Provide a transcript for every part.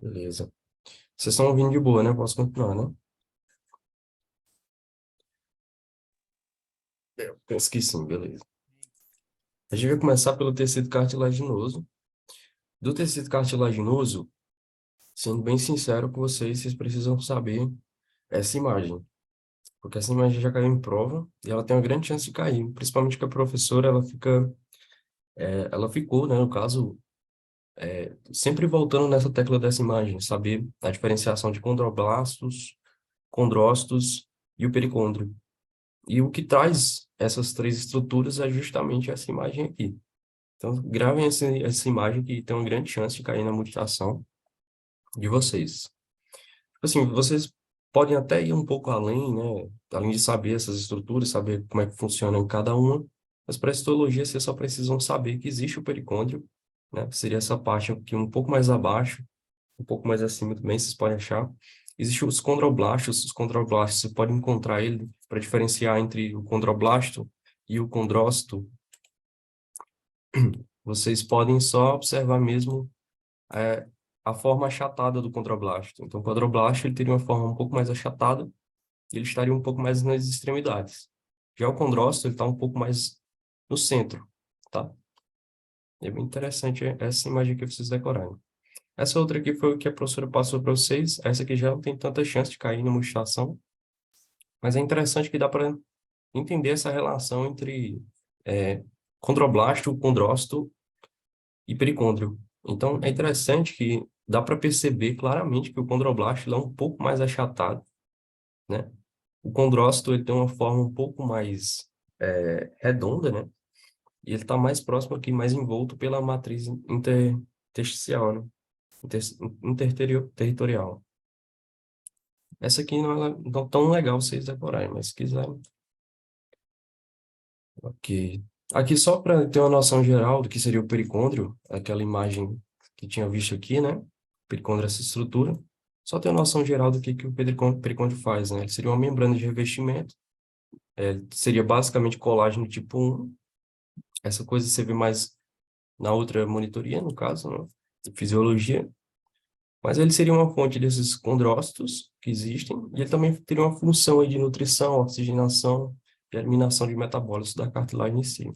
Beleza. Vocês estão ouvindo de boa, né? Posso continuar, né? Penso que sim, beleza. A gente vai começar pelo tecido cartilaginoso. Do tecido cartilaginoso, sendo bem sincero com vocês, vocês precisam saber essa imagem. Porque essa imagem já caiu em prova e ela tem uma grande chance de cair. Principalmente que a professora, ela ficou, né, no caso, sempre voltando nessa tecla dessa imagem, saber a diferenciação de condroblastos, condrócitos e o pericôndrio. E o que traz essas três estruturas é justamente essa imagem aqui. Então, gravem essa imagem que tem uma grande chance de cair na mutação de vocês. Tipo assim, vocês podem até ir um pouco além, né? Além de saber essas estruturas, saber como é que funciona em cada uma, mas para histologia vocês só precisam saber que existe o pericôndrio, né? Que seria essa parte aqui um pouco mais abaixo, um pouco mais acima também, vocês podem achar. Existem os condroblastos você pode encontrar ele para diferenciar entre o condroblasto e o condrócito. Vocês podem só observar mesmo é, a forma achatada do condroblasto. Então, o condroblasto ele teria uma forma um pouco mais achatada e ele estaria um pouco mais nas extremidades. Já o condrócito, ele está um pouco mais no centro, tá? É bem interessante essa imagem aqui para vocês decorarem. Essa outra aqui foi o que a professora passou para vocês. Essa aqui já não tem tanta chance de cair na mutação, mas é interessante que dá para entender essa relação entre é, condroblasto, condrócito e pericôndrio. Então, é interessante que dá para perceber claramente que o condroblasto ele é um pouco mais achatado, né? O condrócito ele tem uma forma um pouco mais redonda, né? E ele está mais próximo aqui, mais envolto pela matriz intersticial, né? Interterritorial. Essa aqui não é não tão legal vocês decorarem, mas se quiserem. Ok. Aqui só para ter uma noção geral do que seria o pericôndrio, aquela imagem que tinha visto aqui, né? Pericôndrio é essa estrutura. Só ter uma noção geral do que o pericôndrio faz, né? Ele seria uma membrana de revestimento, seria basicamente colágeno tipo 1. Essa coisa você vê mais na outra monitoria, no caso, né? De fisiologia. Mas ele seria uma fonte desses condrócitos que existem, e ele também teria uma função aí de nutrição, oxigenação e eliminação de metabólitos da cartilagem em si.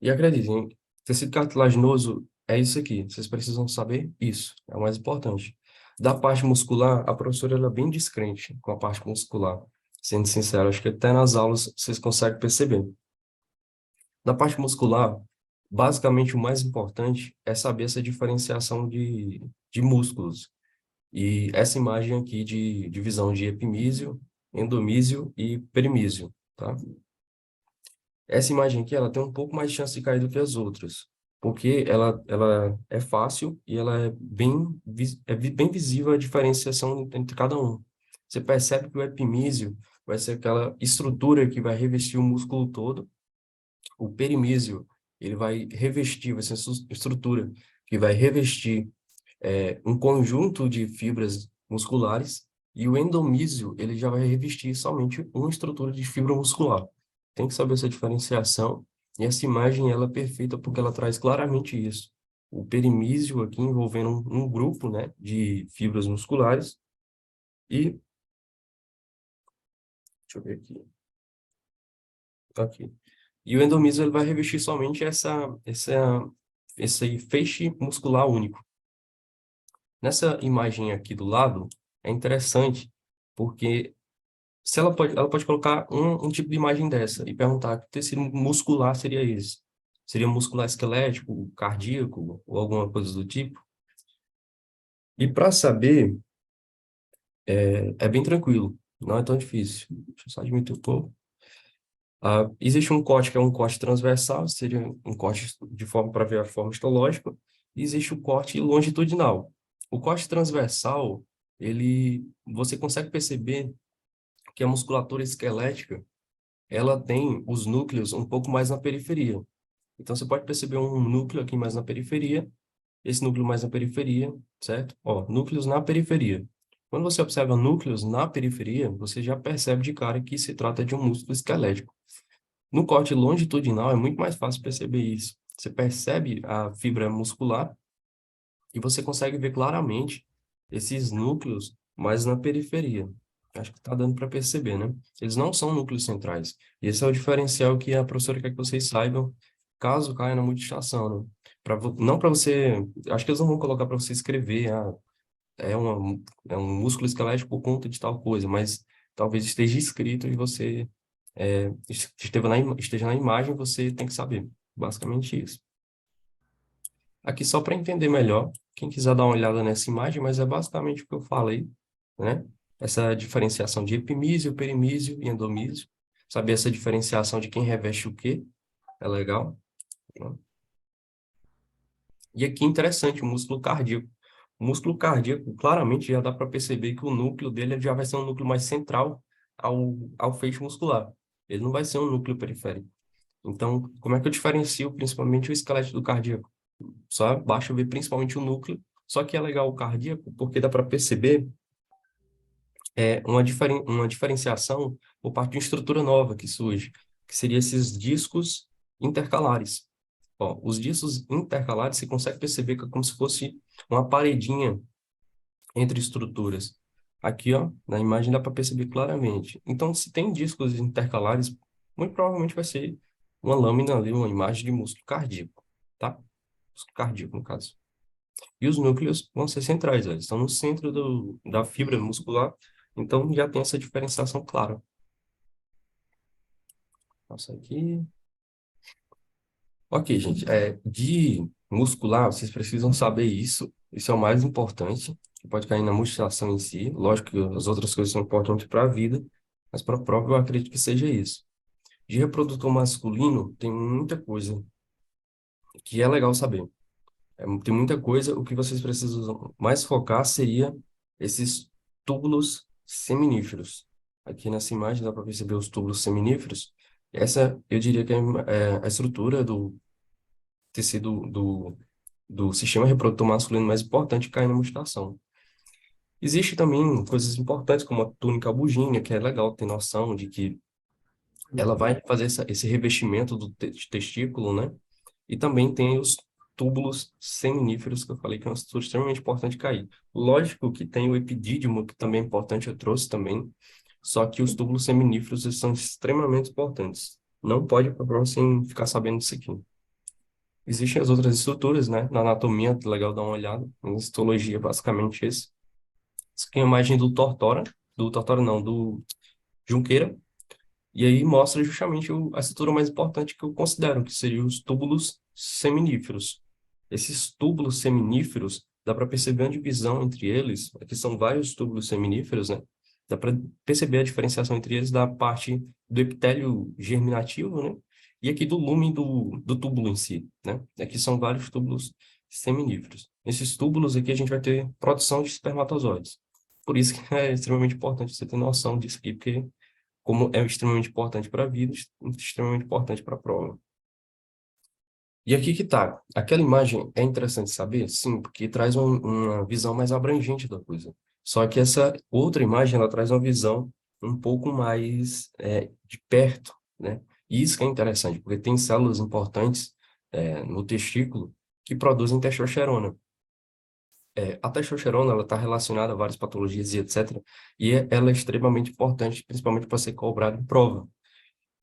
E acreditem, tecido cartilaginoso é isso aqui. Vocês precisam saber isso. É o mais importante. Da parte muscular, a professora ela é bem descrente com a parte muscular. Sendo sincero, acho que até nas aulas vocês conseguem perceber. Da parte muscular, basicamente o mais importante é saber essa diferenciação de músculos. E essa imagem aqui de divisão de epimísio, endomísio e perimísio, tá? Essa imagem aqui, ela tem um pouco mais de chance de cair do que as outras, porque ela é fácil e ela é bem visível a diferenciação entre cada um. Você percebe que o epimísio vai ser aquela estrutura que vai revestir o músculo todo, o perimísio, ele vai revestir, vai ser essa estrutura que vai revestir um conjunto de fibras musculares, e o endomísio, ele já vai revestir somente uma estrutura de fibra muscular. Tem que saber essa diferenciação, e essa imagem ela é perfeita porque ela traz claramente isso. O perimísio aqui envolvendo um grupo, né, de fibras musculares, e, deixa eu ver aqui, tá aqui. E o endomísio ele vai revestir somente esse feixe muscular único. Nessa imagem aqui do lado, é interessante porque se ela pode colocar um tipo de imagem dessa e perguntar que tecido muscular seria esse. Seria muscular esquelético, cardíaco ou alguma coisa do tipo. E para saber, é bem tranquilo, não é tão difícil. Deixa eu só diminuir um pouco. Existe um corte que é um corte transversal, seria um corte de forma para ver a forma histológica, e existe o corte longitudinal. O corte transversal, você consegue perceber que a musculatura esquelética ela tem os núcleos um pouco mais na periferia. Então, você pode perceber um núcleo aqui mais na periferia, esse núcleo mais na periferia, certo? Ó, núcleos na periferia. Quando você observa núcleos na periferia, você já percebe de cara que se trata de um músculo esquelético. No corte longitudinal é muito mais fácil perceber isso. Você percebe a fibra muscular E você consegue ver claramente esses núcleos mais na periferia. Acho que está dando para perceber, né? Eles não são núcleos centrais. E esse é o diferencial que a professora quer que vocês saibam, caso caia na multistação, né? Não para você... Acho que eles não vão colocar para você escrever, é, é um músculo esquelético por conta de tal coisa, mas talvez esteja escrito e você esteja na imagem, você tem que saber. Basicamente isso. Aqui só para entender melhor, quem quiser dar uma olhada nessa imagem, mas é basicamente o que eu falei, né? Essa diferenciação de epimísio, perimísio e endomísio. Saber essa diferenciação de quem reveste o quê, é legal, né? E aqui interessante, o músculo cardíaco. O músculo cardíaco, claramente, já dá para perceber que o núcleo dele já vai ser um núcleo mais central ao feixe muscular. Ele não vai ser um núcleo periférico. Então, como é que eu diferencio principalmente o esqueleto do cardíaco? Só basta ver principalmente o núcleo, só que é legal o cardíaco porque dá para perceber uma diferenciação por parte de uma estrutura nova que surge, que seria esses discos intercalares. Ó, os discos intercalares você consegue perceber que é como se fosse uma paredinha entre estruturas. Aqui, ó, na imagem dá para perceber claramente. Então, se tem discos intercalares, muito provavelmente vai ser uma lâmina ali, uma imagem de músculo cardíaco, tá? Músculo cardíaco, no caso. E os núcleos vão ser centrais, eles estão no centro da fibra muscular, então já tem essa diferenciação clara. Passa aqui. Ok, gente, de muscular, vocês precisam saber isso, isso é o mais importante, que pode cair na musculação em si, lógico que as outras coisas são importantes para a vida, mas para a prova eu acredito que seja isso. De reprodutor masculino, tem muita coisa que é legal saber. Tem muita coisa, o que vocês precisam mais focar seria esses túbulos seminíferos. Aqui nessa imagem dá para perceber os túbulos seminíferos. Essa, eu diria que é a estrutura do tecido do sistema reprodutor masculino mais importante que cai na mutação. Existe também coisas importantes, como a túnica bugínea, que é legal ter noção de que ela vai fazer esse revestimento do testículo, né? E também tem os túbulos seminíferos, que eu falei que é uma estrutura extremamente importante cair. Lógico que tem o epidídimo, que também é importante, eu trouxe também, só que os túbulos seminíferos eles são extremamente importantes. Não pode para você ficar sabendo disso aqui. Existem as outras estruturas, né? Na anatomia, é legal dar uma olhada. Na histologia, basicamente isso. Isso aqui é a imagem do Tortora não, do Junqueira, e aí mostra justamente a estrutura mais importante que eu considero, que seriam os túbulos seminíferos. Esses túbulos seminíferos, dá para perceber a divisão entre eles, aqui são vários túbulos seminíferos, né? Dá para perceber a diferenciação entre eles da parte do epitélio germinativo, né? E aqui do lumen do túbulo em si, né? Aqui são vários túbulos seminíferos. Nesses túbulos aqui a gente vai ter produção de espermatozoides. Por isso que é extremamente importante você ter noção disso aqui, porque como é extremamente importante para a vida, extremamente importante para a prova. E aqui que tá. Aquela imagem é interessante saber? Sim, porque traz uma visão mais abrangente da coisa. Só que essa outra imagem, ela traz uma visão um pouco mais de perto, né? E isso que é interessante, porque tem células importantes no testículo que produzem testosterona. A testosterona, ela está relacionada a várias patologias e etc. E ela é extremamente importante, principalmente para ser cobrada em prova.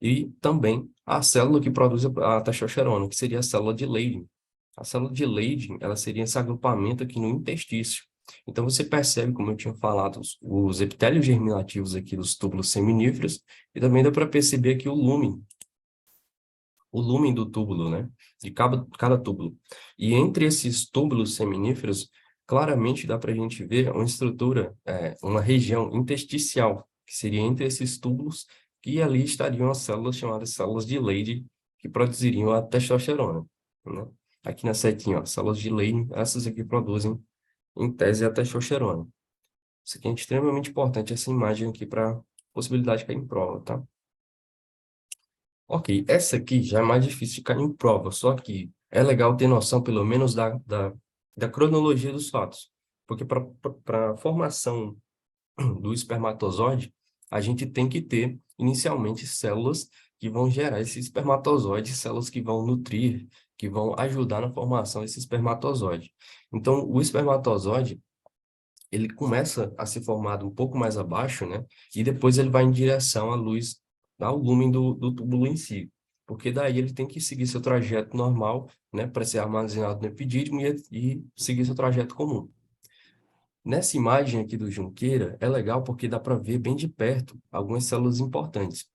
E também a célula que produz a testosterona, que seria a célula de Leydig. A célula de Leydig, ela seria esse agrupamento aqui no intestício. Então, você percebe, como eu tinha falado, os epitélios germinativos aqui dos túbulos seminíferos, e também dá para perceber aqui o lumen do túbulo, né? De cada túbulo. E entre esses túbulos seminíferos, claramente dá para a gente ver uma estrutura, uma região intersticial, que seria entre esses túbulos, e ali estariam as células chamadas células de Leydig, que produziriam a testosterona, né? Aqui na setinha, ó, células de Leydig, essas aqui produzem, em tese, a testosterona. Isso aqui é extremamente importante, essa imagem aqui para possibilidade de cair em prova, tá? Ok, essa aqui já é mais difícil de cair em prova, só que é legal ter noção, pelo menos, da cronologia dos fatos. Porque para a formação do espermatozoide, a gente tem que ter, inicialmente, células que vão gerar esse espermatozoide, células que vão nutrir que vão ajudar na formação desse espermatozoide. Então, o espermatozoide, ele começa a ser formado um pouco mais abaixo, né? E depois ele vai em direção à luz, ao lúmen do túbulo em si. Porque daí ele tem que seguir seu trajeto normal, né? Para ser armazenado no epidídimo e seguir seu trajeto comum. Nessa imagem aqui do Junqueira, é legal porque dá para ver bem de perto algumas células importantes.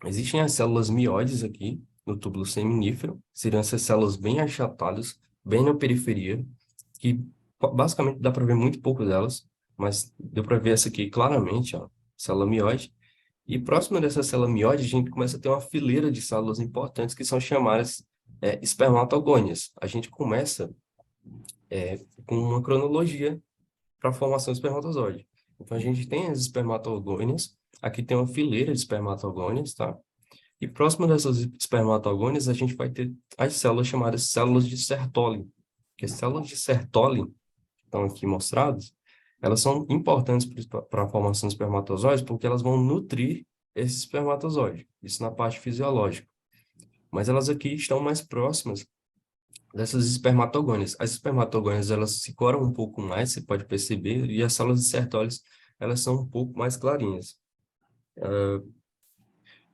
Existem as células mióides aqui, no túbulo seminífero, seriam essas células bem achatadas, bem na periferia, que basicamente dá para ver muito pouco delas, mas deu para ver essa aqui claramente, ó, célula mióide. E próximo dessa célula mióide, a gente começa a ter uma fileira de células importantes que são chamadas espermatogônias. A gente começa com uma cronologia para a formação do espermatozoide. Então, a gente tem as espermatogônias, aqui tem uma fileira de espermatogônias, tá? E próximo dessas espermatogônias, a gente vai ter as células chamadas células de Sertoli, que as células de Sertoli, que estão aqui mostradas, elas são importantes para a formação dos espermatozoides porque elas vão nutrir esse espermatozoide, isso na parte fisiológica. Mas elas aqui estão mais próximas dessas espermatogônias. As espermatogônias, elas se coram um pouco mais, você pode perceber, e as células de Sertoli, elas são um pouco mais clarinhas.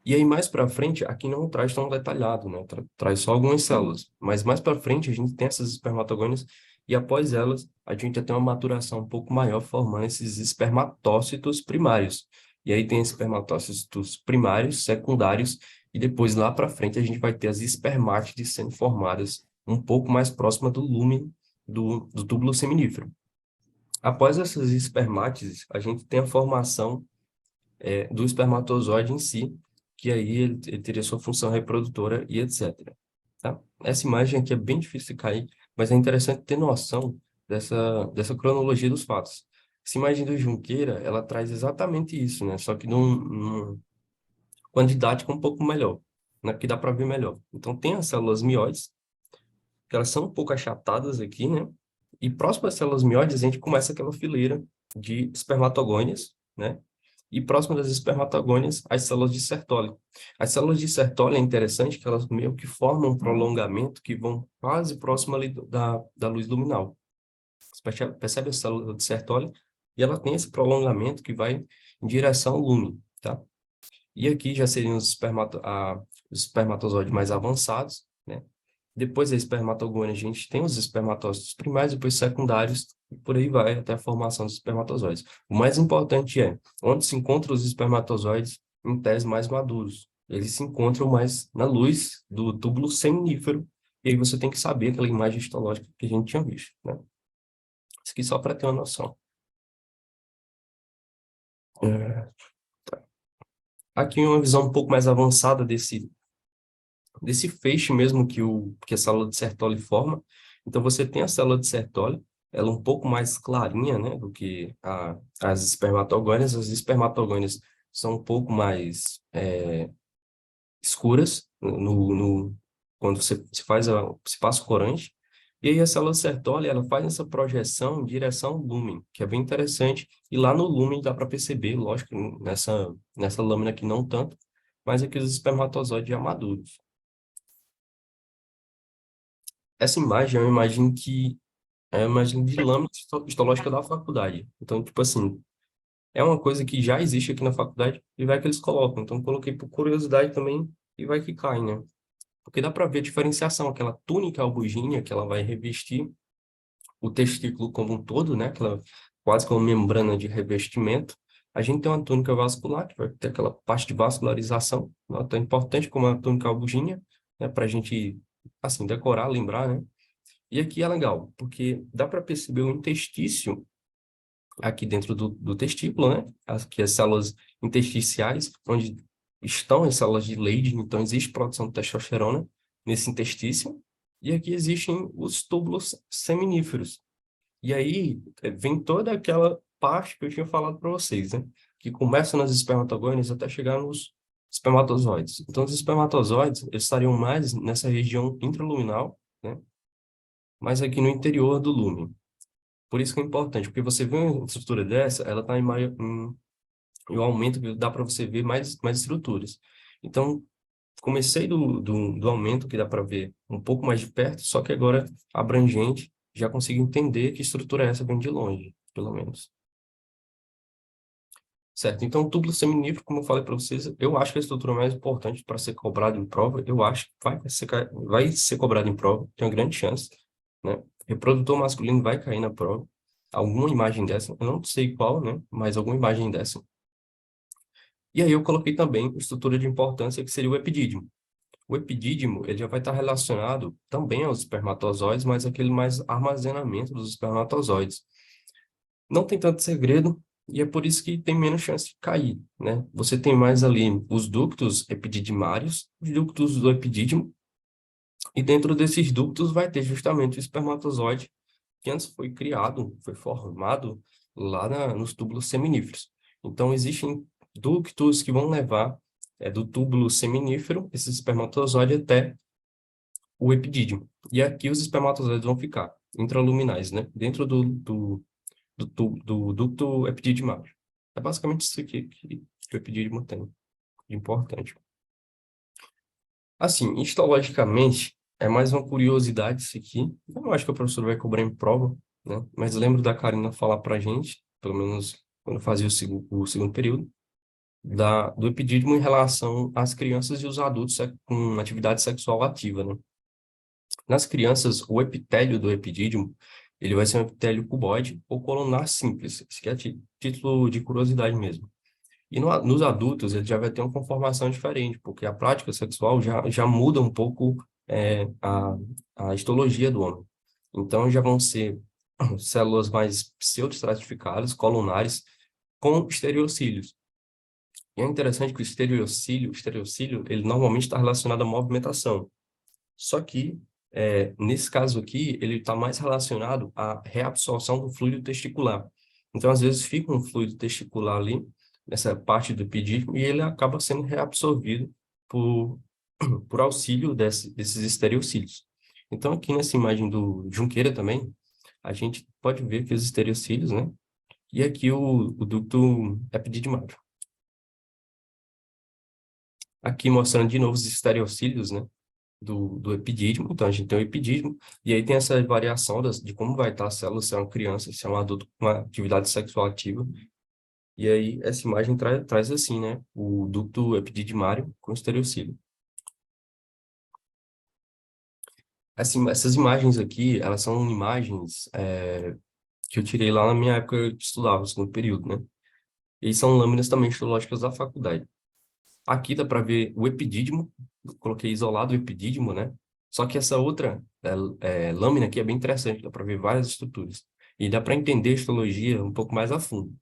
E aí, mais para frente, aqui não traz tão detalhado, né? Traz só algumas células. Mas mais para frente, a gente tem essas espermatogônias e após elas, a gente já tem uma maturação um pouco maior, formando esses espermatócitos primários. E aí tem espermatócitos primários, secundários, e depois, lá para frente, a gente vai ter as espermátides sendo formadas um pouco mais próxima do lúmen do túbulo seminífero. Após essas espermátides, a gente tem a formação do espermatozoide em si, que aí ele teria sua função reprodutora e etc. Tá? Essa imagem aqui é bem difícil de cair, mas é interessante ter noção dessa cronologia dos fatos. Essa imagem do Junqueira, ela traz exatamente isso, né? Só que com a didática um pouco melhor, né? Que dá para ver melhor. Então, tem as células mióides, que elas são um pouco achatadas aqui, né? E próximo às células mióides, a gente começa aquela fileira de espermatogônias, né? E próximo das espermatogônias, as células de Sertoli. As células de Sertoli é interessante que elas meio que formam um prolongamento que vão quase próximo ali da luz luminal. Você percebe a célula de Sertoli? E ela tem esse prolongamento que vai em direção ao lúmen, tá? E aqui já seriam os espermatozoides mais avançados, né? Depois da espermatogônia, a gente tem os espermatócitos primários, depois secundários, e por aí vai até a formação dos espermatozoides. O mais importante é onde se encontram os espermatozoides em tese mais maduros. Eles se encontram mais na luz do túbulo seminífero, e aí você tem que saber aquela imagem histológica que a gente tinha visto, né? Isso aqui só para ter uma noção. É, aqui uma visão um pouco mais avançada desse feixe mesmo que a célula de Sertoli forma. Então, você tem a célula de Sertoli, ela é um pouco mais clarinha, né, do que as espermatogônias. As espermatogônias são um pouco mais escuras quando se faz se passa o corante. E aí a célula de Sertoli, ela faz essa projeção em direção ao lúmen, que é bem interessante. E lá no lúmen dá para perceber, lógico, nessa lâmina aqui não tanto, mas aqui os espermatozoides já maduros. Essa imagem é uma imagem que é uma imagem de lâmina histológica da faculdade. Então, tipo assim, é uma coisa que já existe aqui na faculdade e vai que eles colocam. Então, coloquei por curiosidade também e vai que cai, né? Porque dá para ver a diferenciação, aquela túnica albugínea que ela vai revestir o testículo como um todo, né? Aquela quase como membrana de revestimento. A gente tem uma túnica vascular, que vai ter aquela parte de vascularização, né? Tão importante como a túnica albugínea, né? Para a gente, assim, decorar, lembrar, né? E aqui é legal, porque dá para perceber o interstício aqui dentro do testículo, né? Aqui as células intersticiais, onde estão as células de Leydig, então existe produção de testosterona nesse interstício. E aqui existem os túbulos seminíferos. E aí vem toda aquela parte que eu tinha falado para vocês, né? Que começa nas espermatogônias até chegar nos espermatozoides. Então, os espermatozoides eles estariam mais nessa região intraluminal, né? Mas aqui no interior do lúmen. Por isso que é importante, porque você vê uma estrutura dessa, ela está em um aumento que dá para você ver mais estruturas. Então, comecei do aumento, que dá para ver um pouco mais de perto, só que agora abrangente, já consigo entender que estrutura é essa bem de longe, pelo menos. Certo, então o túbulo seminífero, como eu falei para vocês, eu acho que a estrutura mais importante para ser cobrada em prova, eu acho que vai ser cobrada em prova, tem uma grande chance, né? Reprodutor masculino vai cair na prova, alguma imagem dessa, eu não sei qual, né? Mas alguma imagem dessa. E aí eu coloquei também estrutura de importância, que seria o epidídimo. O epidídimo, ele já vai estar relacionado também aos espermatozoides, mas aquele mais armazenamento dos espermatozoides. Não tem tanto segredo, e é por isso que tem menos chance de cair, né? Você tem mais ali os ductos epididimários, os ductos do epidídimo, e dentro desses ductos vai ter justamente o espermatozoide, que antes foi criado, foi formado lá nos túbulos seminíferos. Então, existem ductos que vão levar do túbulo seminífero, esse espermatozoide, até o epidídimo. E aqui os espermatozoides vão ficar intraluminais, né? Dentro do ducto epididimário. É basicamente isso aqui que o epidídimo tem de importante. Assim, histologicamente, é mais uma curiosidade isso aqui. Eu não acho que o professor vai cobrar em prova, né? Mas lembro da Karina falar pra gente, pelo menos quando eu fazia o segundo período, do epidídimo em relação às crianças e os adultos com atividade sexual ativa, né? Nas crianças, o epitélio do epidídimo, ele vai ser um epitélio cuboide ou colunar simples. Isso aqui é título de curiosidade mesmo. E nos adultos, ele já vai ter uma conformação diferente, porque a prática sexual já muda um pouco a histologia do homem. Então, já vão ser células mais pseudoestratificadas, colunares, com estereocílios. E é interessante que o estereocílio, ele normalmente está relacionado à movimentação. Só que, nesse caso aqui, ele está mais relacionado à reabsorção do fluido testicular. Então, às vezes, fica um fluido testicular ali, nessa parte do epidídimo, e ele acaba sendo reabsorvido por auxílio desses estereocílios. Então, aqui nessa imagem do Junqueira também, a gente pode ver que os estereocílios, né? E aqui o ducto epididimário. Aqui mostrando de novo os estereocílios, né? Do epidídimo. Então, a gente tem o epidídimo, e aí tem essa variação de como vai estar a célula, se é uma criança, se é um adulto com uma atividade sexual ativa. E aí, essa imagem traz assim, né? O ducto epididimário com estereocílio. Assim, essas imagens aqui, elas são imagens que eu tirei lá na minha época de estudava, no segundo período, né? E são lâminas também histológicas da faculdade. Aqui dá para ver o epidídimo, eu coloquei isolado o epidídimo, né? Só que essa outra lâmina aqui é bem interessante, dá para ver várias estruturas. E dá para entender a histologia um pouco mais a fundo.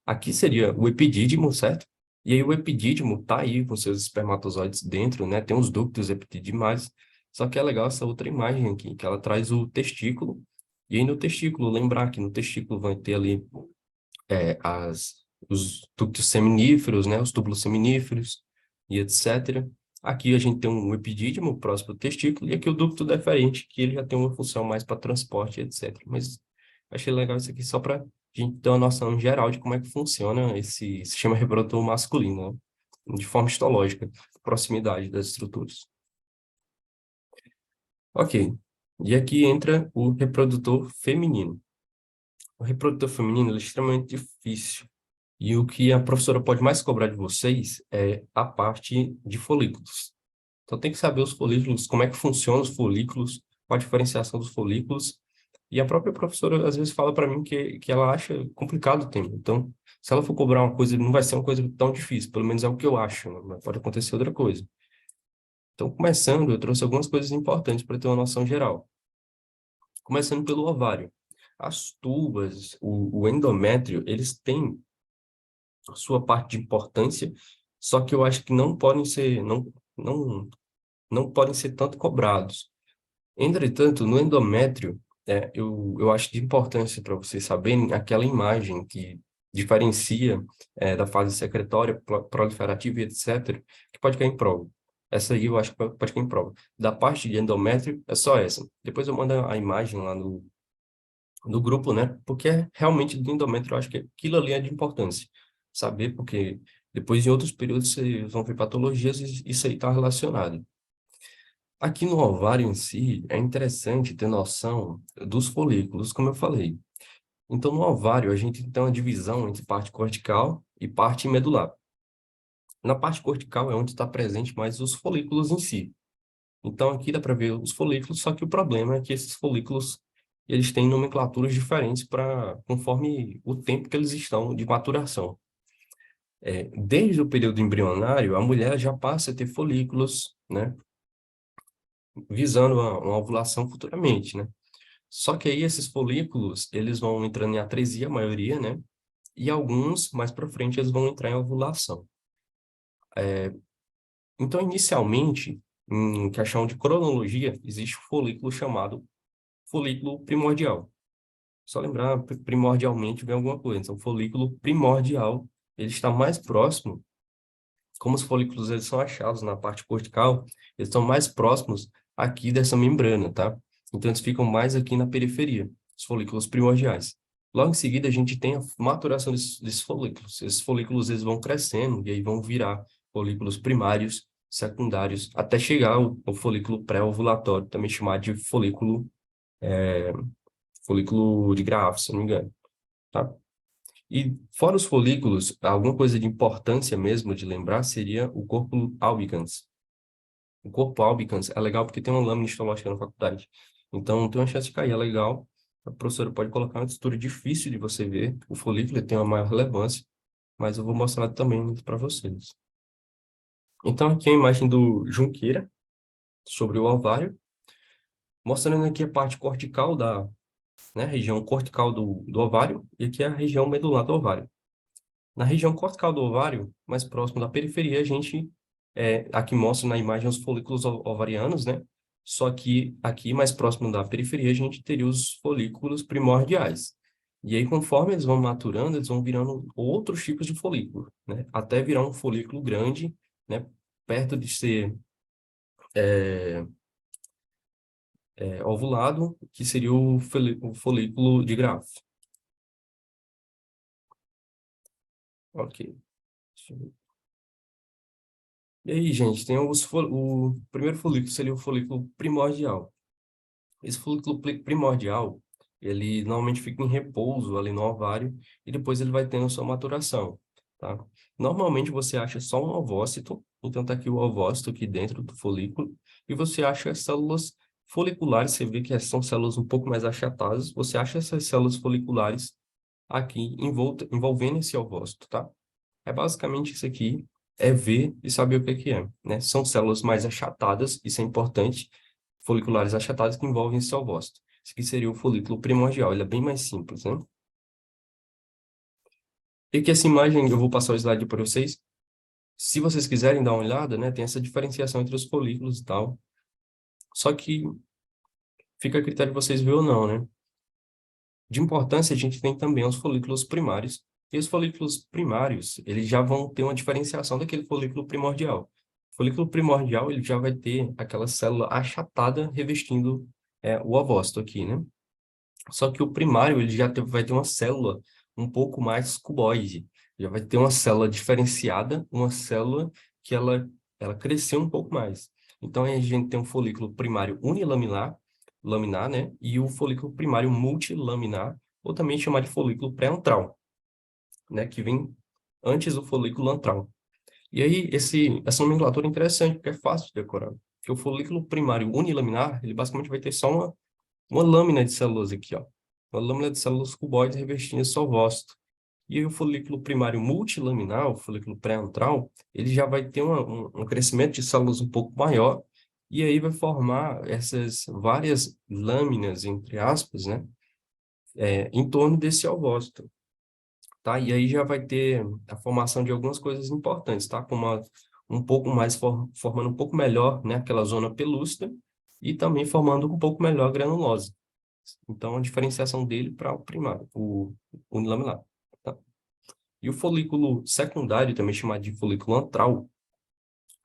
Aqui seria o epidídimo, certo? E aí o epidídimo tá aí com seus espermatozoides dentro, né? Tem os ductos epididimais. Só que é legal essa outra imagem aqui, que ela traz o testículo. E aí no testículo, lembrar que no testículo vai ter ali é, as, os ductos seminíferos, né, os túbulos seminíferos e etc. Aqui a gente tem um epidídimo próximo do testículo e aqui o ducto deferente, que ele já tem uma função mais para transporte, etc. Mas achei legal isso aqui só para a gente ter uma noção geral de como é que funciona esse sistema reprodutor masculino, né, de forma histológica, proximidade das estruturas. Ok. E aqui entra o reprodutor feminino. O reprodutor feminino ele é extremamente difícil. E o que a professora pode mais cobrar de vocês é a parte de folículos. Então, tem que saber os folículos, como é que funcionam os folículos, qual a diferenciação dos folículos. E a própria professora, às vezes, fala para mim que ela acha complicado o tema. Então, se ela for cobrar uma coisa, não vai ser uma coisa tão difícil. Pelo menos é o que eu acho, né? Mas pode acontecer outra coisa. Então, começando, eu trouxe algumas coisas importantes para ter uma noção geral. Começando pelo ovário. As tubas, o endométrio, eles têm sua parte de importância, só que eu acho que não podem ser tanto cobrados. Entretanto, no endométrio, eu acho de importância para vocês saberem aquela imagem que diferencia da fase secretória, proliferativa e etc., que pode cair em prova. Essa aí eu acho que pode cair em prova. Da parte de endométrio, é só essa. Depois eu mando a imagem lá no grupo, né? Porque realmente do endométrio eu acho que aquilo ali é de importância. Saber, porque Depois, em outros períodos, vocês vão ver patologias e isso aí está relacionado. Aqui no ovário em si, é interessante ter noção dos folículos, como eu falei. Então, no ovário, a gente tem uma divisão entre parte cortical e parte medular. Na parte cortical é onde está presente mais os folículos em si. Então, aqui dá para ver os folículos, só que o problema é que esses folículos, eles têm nomenclaturas diferentes conforme o tempo que eles estão de maturação. Desde o período embrionário, a mulher já passa a ter folículos, né, visando uma ovulação futuramente, né? Só que aí esses folículos, eles vão entrando em atresia, a maioria, né? E alguns, mais para frente, eles vão entrar em ovulação. Então, inicialmente, em questão de cronologia, existe um folículo chamado folículo primordial. Só lembrar, primordialmente vem alguma coisa. Então, o folículo primordial, ele está mais próximo, como os folículos eles são achados na parte cortical, eles estão mais próximos aqui dessa membrana, tá? Então, eles ficam mais aqui na periferia, os folículos primordiais. Logo em seguida, a gente tem a maturação desses folículos. Esses folículos eles vão crescendo e aí vão virar folículos primários, secundários, até chegar ao folículo pré-ovulatório, também chamado de folículo de Graaf, se não me engano, tá? E fora os folículos, alguma coisa de importância mesmo de lembrar seria o corpo albicans. O corpo albicans é legal porque tem uma lâmina histológica na faculdade. Então, tem uma chance de cair, é legal. A professora pode colocar uma textura difícil de você ver. O folículo ele tem uma maior relevância, mas eu vou mostrar também para vocês. Então, aqui é a imagem do Junqueira, sobre o ovário, mostrando aqui a parte cortical né, região cortical do ovário, e aqui é a região medular do ovário. Na região cortical do ovário, mais próximo da periferia, a gente, aqui mostra na imagem os folículos ovarianos, né? Só que aqui, mais próximo da periferia, a gente teria os folículos primordiais. E aí, conforme eles vão maturando, eles vão virando outros tipos de folículo, né? Até virar um folículo grande, né? Perto de ser ovulado, que seria o folículo de Graaf. Ok. Deixa eu ver. E aí, gente, tem o primeiro folículo seria o folículo primordial. Esse folículo primordial, ele normalmente fica em repouso ali no ovário e depois ele vai tendo sua maturação, tá? Normalmente você acha só um ovócito, então tá aqui o ovócito aqui dentro do folículo e você acha as células foliculares, você vê que são células um pouco mais achatadas, você acha essas células foliculares aqui envolvendo esse ovócito, tá? É basicamente isso aqui, é ver e saber o que é, né? São células mais achatadas, isso é importante, foliculares achatadas que envolvem esse ovócito. Esse aqui seria o folículo primordial, ele é bem mais simples, né? E que essa imagem, eu vou passar o slide para vocês. Se vocês quiserem dar uma olhada, né, tem essa diferenciação entre os folículos e tal. Só que fica a critério de vocês ver ou não, né? De importância, a gente tem também os folículos primários. E os folículos primários, eles já vão ter uma diferenciação daquele folículo primordial. O folículo primordial, ele já vai ter aquela célula achatada revestindo o ovócito aqui, né? Só que o primário, ele vai ter uma célula um pouco mais cuboide. Já vai ter uma célula diferenciada, uma célula que ela cresceu um pouco mais. Então, aí a gente tem um folículo primário laminar, né? E o folículo primário multilaminar, ou também chamado de folículo pré-antral, né? Que vem antes do folículo antral. E aí, essa nomenclatura é interessante, porque é fácil de decorar. Porque o folículo primário unilaminar, ele basicamente vai ter só uma lâmina de células aqui, ó. Uma lâmina de células cuboides revestindo esse ovócito. E aí o folículo primário multilaminar, o folículo pré-antral, ele já vai ter um crescimento de células um pouco maior, e aí vai formar essas várias lâminas, entre aspas, né, em torno desse ovócito, tá? E aí já vai ter a formação de algumas coisas importantes, tá? Como um pouco mais, formando um pouco melhor, né, aquela zona pelúcida, e também formando um pouco melhor a granulose. Então, a diferenciação dele para o primário, o unilaminar, tá? E o folículo secundário, também chamado de folículo antral,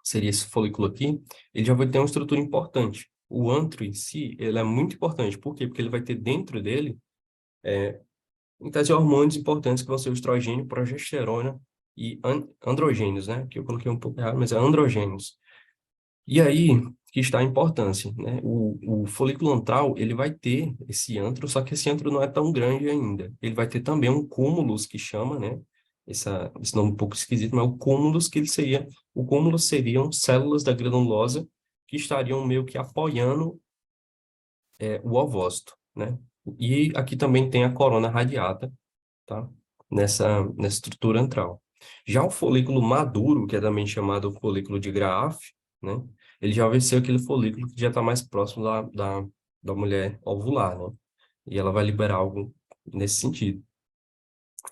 seria esse folículo aqui, ele já vai ter uma estrutura importante. O antro em si, ele é muito importante. Por quê? Porque ele vai ter dentro dele, em tese, hormônios importantes que vão ser o estrogênio, progesterona e androgênios, né? Que eu coloquei um pouco errado, mas é androgênios. E aí que está a importância, né? O folículo antral, ele vai ter esse antro, só que esse antro não é tão grande ainda. Ele vai ter também um cúmulus, que chama, né? Esse nome um pouco esquisito, mas o cúmulus, que ele seria... O cúmulus seriam células da granulosa que estariam meio que apoiando o ovócito, né? E aqui também tem a corona radiata, tá? Nessa estrutura antral. Já o folículo maduro, que é também chamado folículo de Graaf, né? Ele já vai ser aquele folículo que já está mais próximo da mulher ovular, né? E ela vai liberar algo nesse sentido.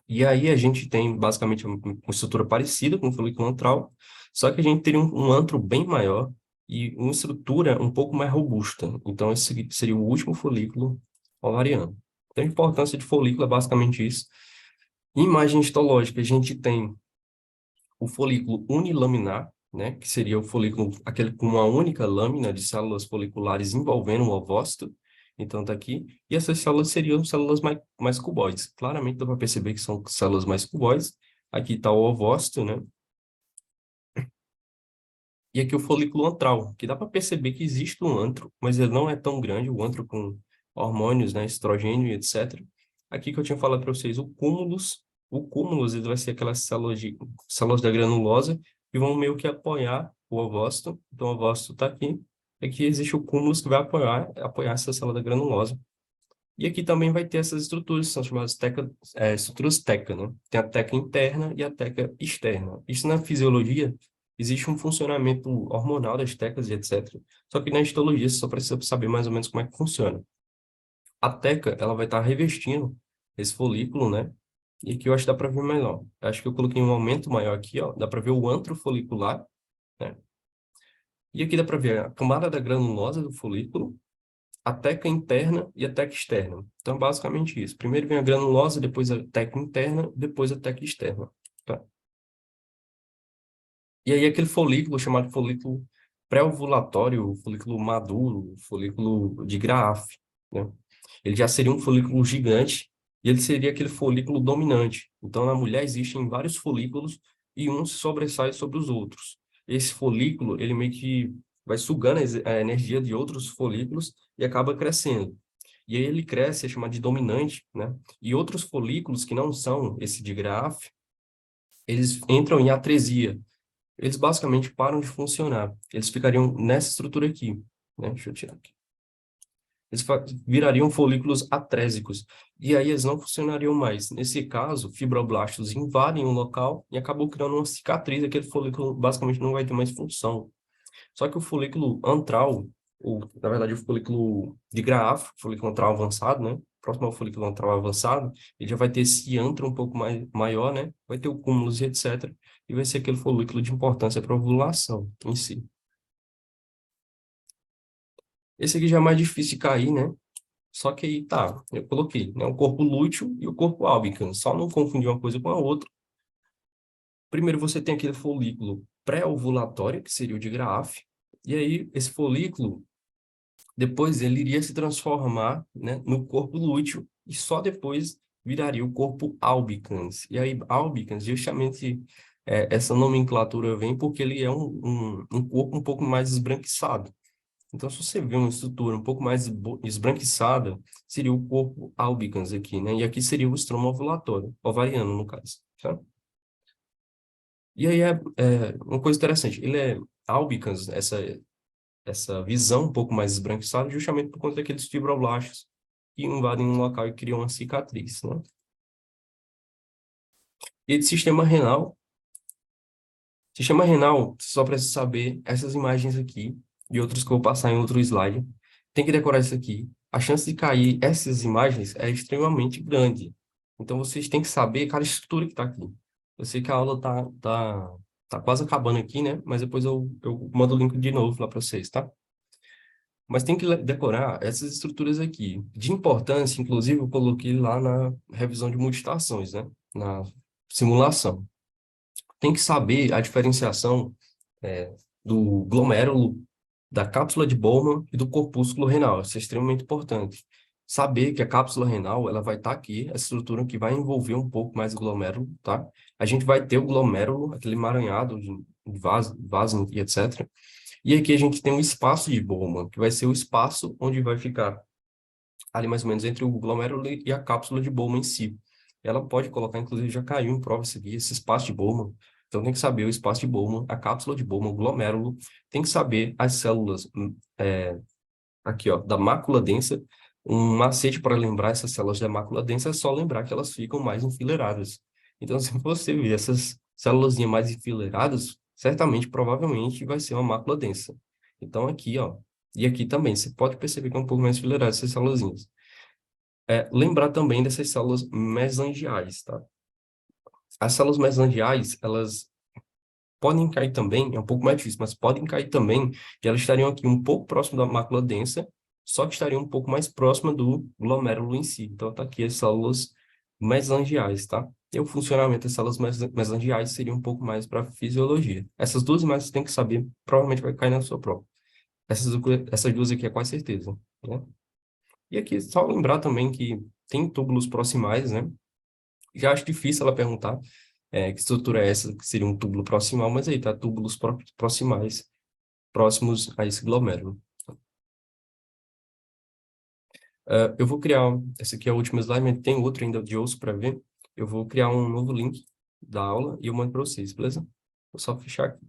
E aí a gente tem basicamente uma estrutura parecida com o folículo antral, só que a gente teria um antro bem maior e uma estrutura um pouco mais robusta. Então esse seria o último folículo ovariano. Então a importância de folículo é basicamente isso. Em imagem histológica, a gente tem o folículo unilaminar, né, que seria o folículo, aquele com uma única lâmina de células foliculares envolvendo o ovócito. Então, tá aqui. E essas células seriam células mais cuboides. Claramente dá para perceber que são células mais cuboides. Aqui está o ovócito, né? E aqui o folículo antral, que dá para perceber que existe um antro, mas ele não é tão grande, o antro com hormônios, né, estrogênio e etc. Aqui que eu tinha falado para vocês, o cúmulus ele vai ser aquelas células da granulosa que vão meio que apoiar o ovócito. Então o ovócito está aqui. Aqui existe o cúmulus que vai apoiar essa célula da granulosa. E aqui também vai ter essas estruturas, que são chamadas estruturas teca, né? Tem a teca interna e a teca externa. Isso na fisiologia, existe um funcionamento hormonal das tecas e etc. Só que na histologia, você só precisa saber mais ou menos como é que funciona. A teca, ela vai estar revestindo esse folículo, né? E aqui eu acho que dá para ver melhor. Eu acho que eu coloquei um aumento maior aqui, ó. Dá para ver o antro folicular, né? E aqui dá para ver a camada da granulosa do folículo, a teca interna e a teca externa. Então, basicamente isso. Primeiro vem a granulosa, depois a teca interna, depois a teca externa. Tá? E aí aquele folículo chamado folículo pré-ovulatório, folículo maduro, folículo de Graaf, né? Ele já seria um folículo gigante e ele seria aquele folículo dominante. Então, na mulher existem vários folículos e um se sobressai sobre os outros. Esse folículo, ele meio que vai sugando a energia de outros folículos e acaba crescendo. E aí ele cresce, é chamado de dominante, né? E outros folículos que não são esse de Graaf, eles entram em atresia. Eles basicamente param de funcionar. Eles ficariam nessa estrutura aqui, né? Deixa eu tirar aqui. Eles virariam folículos atrésicos. E aí eles não funcionariam mais. Nesse caso, fibroblastos invadem o local e acabam criando uma cicatriz. Aquele folículo basicamente não vai ter mais função. Só que o folículo antral, ou, na verdade, o folículo de Graaf, folículo antral avançado, né? Próximo ao folículo antral avançado, ele já vai ter esse antro um pouco maior, né? Vai ter o cúmulos e etc. E vai ser aquele folículo de importância para a ovulação em si. Esse aqui já é mais difícil de cair, né? Só que aí, tá, eu coloquei, né? O corpo lúteo e o corpo albicans. Só não confundir uma coisa com a outra. Primeiro você tem aquele folículo pré-ovulatório, que seria o de Graaf. E aí, esse folículo depois ele iria se transformar, né, no corpo lúteo e só depois viraria o corpo albicans. E aí, albicans, justamente essa nomenclatura vem porque ele é um corpo um pouco mais esbranquiçado. Então, se você vê uma estrutura um pouco mais esbranquiçada, seria o corpo albicans aqui, né? E aqui seria o estroma ovulatório, ovariano, no caso, tá? E aí uma coisa interessante, ele é albicans, essa visão um pouco mais esbranquiçada, justamente por conta daqueles fibroblastos que invadem um local e criam uma cicatriz, né? E de sistema renal, você só precisa saber essas imagens aqui e outras que eu vou passar em outro slide. Tem que decorar isso aqui. A chance de cair essas imagens é extremamente grande. Então, vocês têm que saber cada estrutura que está aqui. Eu sei que a aula tá quase acabando aqui, né? Mas depois eu mando o link de novo lá para vocês, tá? Mas tem que decorar essas estruturas aqui. De importância, inclusive, eu coloquei lá na revisão de multitações, né? Na simulação. Tem que saber a diferenciação do glomérulo, da cápsula de Bowman e do corpúsculo renal. Isso é extremamente importante. saber que a cápsula renal, ela vai estar aqui, essa estrutura que vai envolver um pouco mais o glomérulo, tá? A gente vai ter o glomérulo, aquele emaranhado de vaso e etc. E aqui a gente tem um espaço de Bowman, que vai ser o espaço onde vai ficar ali mais ou menos entre o glomérulo e a cápsula de Bowman em si. Ela pode colocar, inclusive já caiu em prova isso aqui, esse espaço de Bowman. Então tem que saber o espaço de Bowman, a cápsula de Bowman, o glomérulo, tem que saber as células aqui, ó, da mácula densa. Um macete para lembrar essas células da mácula densa é só lembrar que elas ficam mais enfileiradas. Então, se você ver essas células mais enfileiradas, certamente, provavelmente, vai ser uma mácula densa. Então, aqui, ó, e aqui também, você pode perceber que é um pouco mais enfileirado essas células. Lembrar também dessas células mesangiais, tá? As células mesangiais, elas podem cair também, é um pouco mais difícil, mas podem cair também, que elas estariam aqui um pouco próximo da mácula densa, só que estariam um pouco mais próxima do glomérulo em si. Então, tá aqui as células mesangiais, tá? E o funcionamento das células mesangiais seria um pouco mais para fisiologia. Essas duas imagens você tem que saber, provavelmente vai cair na sua prova. Essas duas aqui é quase certeza, né? E aqui, só lembrar também que tem túbulos proximais, né? Já acho difícil ela perguntar que estrutura é essa, que seria um túbulo proximal, mas aí tá túbulos proximais, próximos a esse glomérulo. Eu vou criar, esse aqui é o último slide, mas tem outro ainda de osso para ver. Eu vou criar um novo link da aula e eu mando para vocês, beleza? Vou só fechar aqui.